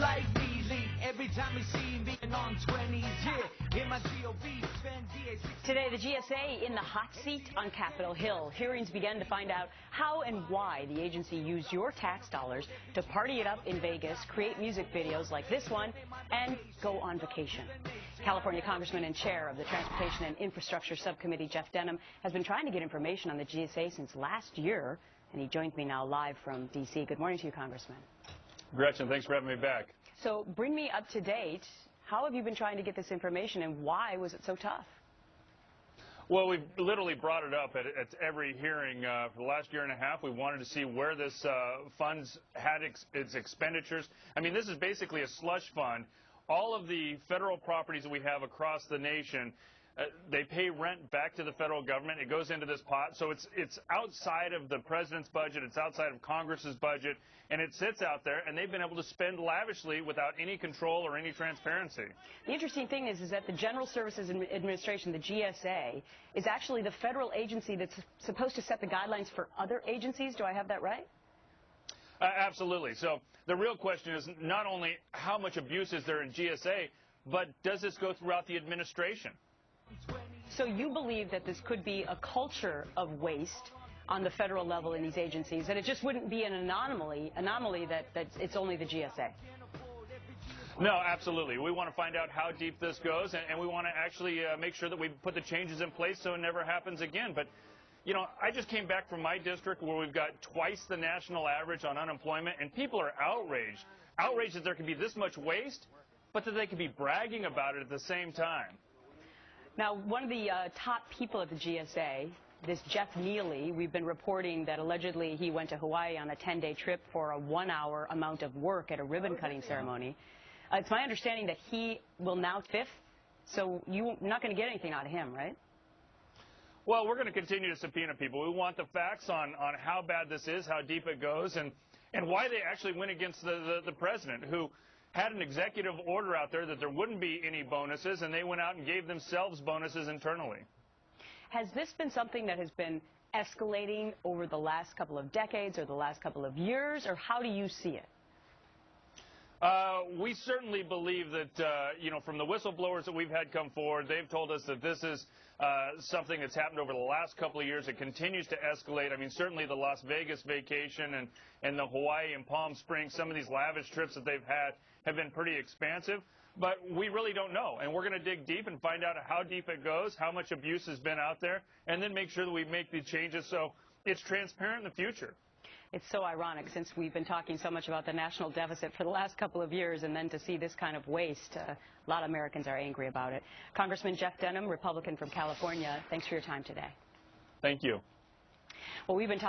like Lee. Every time we see me on 20s, yeah. In my GOV, spend DA. Today, the GSA in the hot seat on Capitol Hill. Hearings began to find out how and why the agency used your tax dollars to party it up in Vegas, create music videos like this one, and go on vacation. California Congressman and Chair of the Transportation and Infrastructure Subcommittee, Jeff Denham, has been trying to get information on the GSA since last year, and he joins me now live from D.C. Good morning to you, Congressman. Gretchen, thanks for having me back. So bring me up to date. How have you been trying to get this information, and why was it so tough? Well, we've literally brought it up at every hearing for the last year and a half. We wanted to see where this funds had its expenditures. I mean, this is basically a slush fund. All of the federal properties that we have across the nation, they pay rent back to the federal government. It goes into this pot. So it's outside of the president's budget. It's outside of Congress's budget. And it sits out there, and they've been able to spend lavishly without any control or any transparency. The interesting thing is that the General Services Administration, the GSA, is actually the federal agency that's supposed to set the guidelines for other agencies. Do I have that right? Absolutely. So the real question is not only how much abuse is there in GSA, but does this go throughout the administration? So you believe that this could be a culture of waste on the federal level in these agencies, that it just wouldn't be an anomaly that it's only the GSA? No, absolutely. We want to find out how deep this goes, and we want to actually make sure that we put the changes in place so it never happens again. But, you know, I just came back from my district where we've got twice the national average on unemployment, and people are outraged. Outraged that there can be this much waste, but that they can be bragging about it at the same time. Now, one of the top people at the GSA, this Jeff Neely, we've been reporting that allegedly he went to Hawaii on a 10-day trip for a 1-hour amount of work at a ribbon-cutting ceremony. It's my understanding that he will now fifth, so you're not going to get anything out of him, right? Well, we're going to continue to subpoena people. We want the facts on how bad this is, how deep it goes, and why they actually went against the president, who had an executive order out there that there wouldn't be any bonuses, and they went out and gave themselves bonuses internally. Has this been something that has been escalating over the last couple of decades or the last couple of years, or how do you see it? We certainly believe that, you know, from the whistleblowers that we've had come forward, they've told us that this is something that's happened over the last couple of years. It continues to escalate. I mean, certainly the Las Vegas vacation and the Hawaii and Palm Springs, some of these lavish trips that they've had have been pretty expansive. But we really don't know, and we're going to dig deep and find out how deep it goes, how much abuse has been out there, and then make sure that we make the changes so it's transparent in the future. It's so ironic, since we've been talking so much about the national deficit for the last couple of years, and then to see this kind of waste, a lot of Americans are angry about it. Congressman Jeff Denham, Republican from California, thanks for your time today. Thank you. Well, we've been